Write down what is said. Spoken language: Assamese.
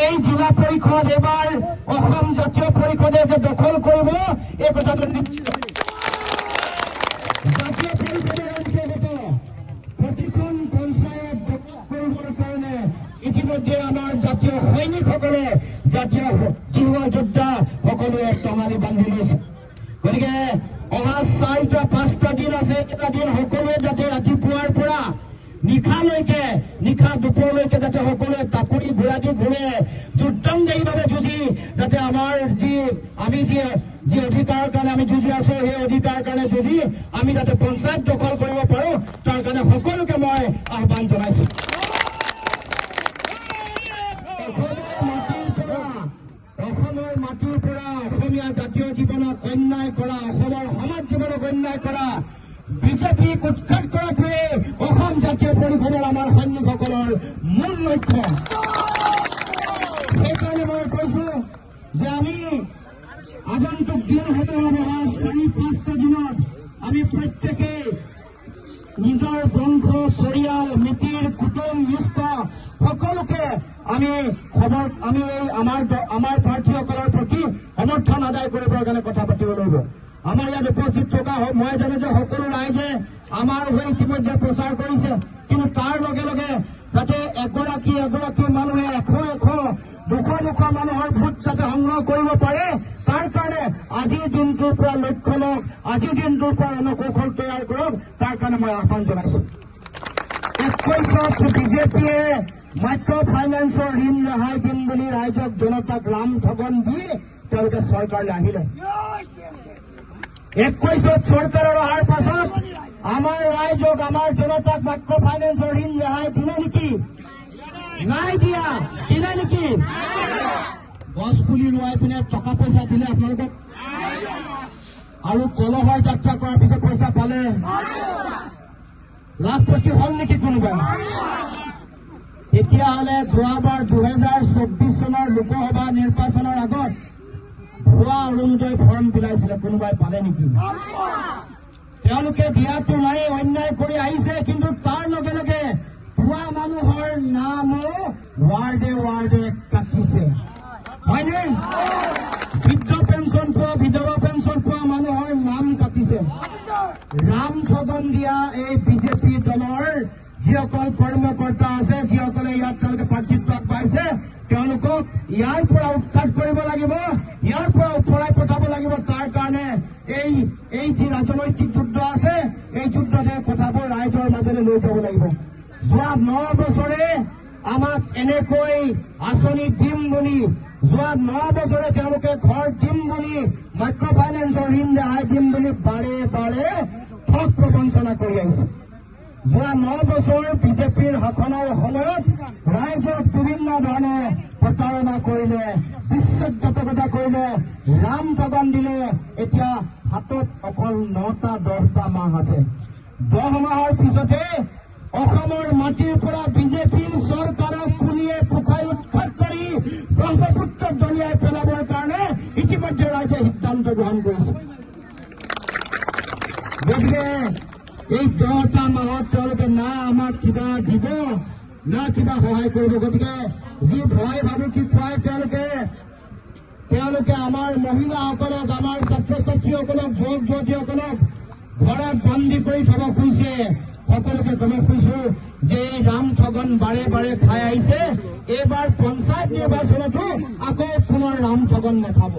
এই জিলা পৰিষদ এবাৰ অসম জাতীয় পৰিষদে যে দখল কৰিব এই কথাটো নিশ্চিত। জাতীয় পৰিষদৰ অন্তৰ্গত প্ৰতিখন পঞ্চায়ত দখল কৰিবৰ কাৰণে ইতিমধ্যে আমাৰ জাতীয় সৈনিকসকলে, জাতীয় গৃহ যোদ্ধা সকলোৱে টঙালি বান্ধি লৈছে। গতিকে অহা 4-5টা দিন আছে। এটা দিন সকলোৱে যাতে ৰাতিপুৱাৰ পৰা নিশালৈকে, নিশা দুপৰলৈকে যাতে সকলোৱে তাকৰি ঘূৰা দি ঘূৰে, যুদ্ধংগায়ীভাৱে যুঁজি যাতে আমাৰ আমি যি অধিকাৰৰ কাৰণে আমি যুঁজি আছো, সেই অধিকাৰৰ কাৰণে যুঁজি আমি যাতে পঞ্চায়ত দখল কৰিব পাৰো, তাৰ কাৰণে সকলোকে মই আহ্বান জনাইছো। অসমৰ মাটিৰ পৰা অসমীয়া জাতীয় জীৱনক অন্যায় কৰা, অসমৰ সমাজ জীৱনক অন্যায় কৰা বিজেপিক উৎখাত কৰাটোৱে অসম জাতীয় পৰিষদৰ আমাৰ সৈনিকসকলৰ মূল লক্ষ্য। সেইকাৰণে মই কৈছো যে আমি আগন্তুক দিনসমূহত অহা 4-5টা দিনত আমি প্ৰত্যেকে নিজৰ বংশ, পৰিয়াল, মিতিৰ কুটুম, ইষ্ট সকলোকে আমি এই আমাৰ প্ৰাৰ্থীসকলৰ প্ৰতি সমৰ্থন আদায় কৰিবৰ কাৰণে কথা পাতিব লাগিব। আমাৰ ইয়াত উপস্থিত থকা মই জানো যে সকলো ৰাইজে আমাৰ হৈ ইতিমধ্যে প্ৰচাৰ কৰিছে, কিন্তু তাৰ লগে লগে যাতে এগৰাকী মানুহে 100-200 মানুহৰ ভোট যাতে সংগ্ৰহ কৰিব পাৰে, তাৰ কাৰণে আজিৰ দিনটোৰ পৰা লক্ষ্য লওক, আজিৰ দিনটোৰ পৰা ৰণকৌশল তৈয়াৰ কৰক, তাৰ কাৰণে মই আহ্বান জনাইছো। 21ত বিজেপিয়ে মাইক্ৰ ফাইনেন্সৰ ঋণ ৰেহাই দিম বুলি ৰাইজক জনতাক ৰাম ঠগন দি তেওঁলোকে চৰকাৰলৈ আহিলে। 21ত চৰকাৰৰ অহাৰ পাছত আমাৰ ৰাইজক, আমাৰ জনতাক মাইক্ৰ ফাইনেন্সৰ ঋণ ৰেহাই দিলে নেকি? নাই দিয়া। দিলে নেকি? গছ পুলি ৰোৱাই পিনে টকা পইচা দিলে আপোনালোকক? আৰু কলহৰ যাত্ৰা কৰাৰ পিছত পইচা পালে? লাভপতি হল নেকি কোনোবাই? তেতিয়াহ'লে যোৱাবাৰ 2024 চনৰ লোকসভা নিৰ্বাচনৰ আগত ভুৱা অৰুণোদয় ফৰ্ম বিলাইছিলে, কোনোবাই পালে নেকি? তেওঁলোকে দিয়াটো নাই, অন্যায় কৰি আহিছে, কিন্তু তাৰ লগে লগে ভুৱা মানুহৰ নামো ৱাৰ্ডে কাটিছে, হয়নে? বৃদ্ধ পেঞ্চন পোৱা, বিধৱা পেঞ্চন পোৱা মানুহৰ নাম কাটিছে। ৰাম ঠগন দিয়া এই বিজেপি দলৰ যিসকল কৰ্মকৰ্তা আছে, যিসকলে ইয়াত তেওঁলোকে প্ৰাৰ্থিত্ব আগবাঢ়িছে, তেওঁলোকক ইয়াৰ পৰা উৎখাত কৰিব লাগিব, ইয়াৰ পৰা উঠৰাই পঠাব লাগিব। তাৰ কাৰণে এই যি ৰাজনৈতিক যুদ্ধ আছে, এই যুদ্ধতে কথাবোৰ ৰাইজৰ মাজলৈ লৈ যাব লাগিব। যোৱা 9 বছৰে আমাক এনেকৈ আঁচনি দিম বুলি, যোৱা 9 বছৰে তেওঁলোকে ঘৰ দিম বুলি, মাইক্ৰ ফাইনেন্সৰ ঋণ ৰেহাই দিম বুলি বাৰে ঠগ প্ৰবঞ্চনা কৰি আহিছে। যোৱা 9 বছৰ বিজেপিৰ শাসনৰ সময়ত ৰাইজক বিভিন্ন ধৰণে প্ৰতাৰণা কৰিলে, বিশ্বাসঘাতকতা কৰিলে, ৰাম ঠগন দিলে। এতিয়া হাতত অকল 9-10টা মাহ আছে। 10 মাহৰ পিছতে অসমৰ মাটিৰ পৰা বিজেপিৰ চৰকাৰক পুলিয়ে পোখাই উৎখাত কৰি ব্ৰহ্মপুত্ৰত দলিয়াই পেলাবৰ কাৰণে ইতিমধ্যে ৰাইজে সিদ্ধান্ত গ্ৰহণ কৰিছে। গতিকে এই 10টা মাহত তেওঁলোকে না আমাক কিবা দিব, না কিবা সহায় কৰিব। গতিকে যি ভয় ভাবুকি খুৱাই তেওঁলোকে আমাৰ মহিলাসকলক, আমাৰ ছাত্ৰ ছাত্ৰীসকলক, যুৱক যুৱতীসকলক ঘৰত বন্দী কৰি থব খুজিছে, সকলোকে ক'ব খুজিছো যে এই ৰাম ঠগন বাৰে খাই আহিছে। এইবাৰ পঞ্চায়ত নিৰ্বাচনতো আকৌ পুনৰ ৰাম ঠগন নাখাব।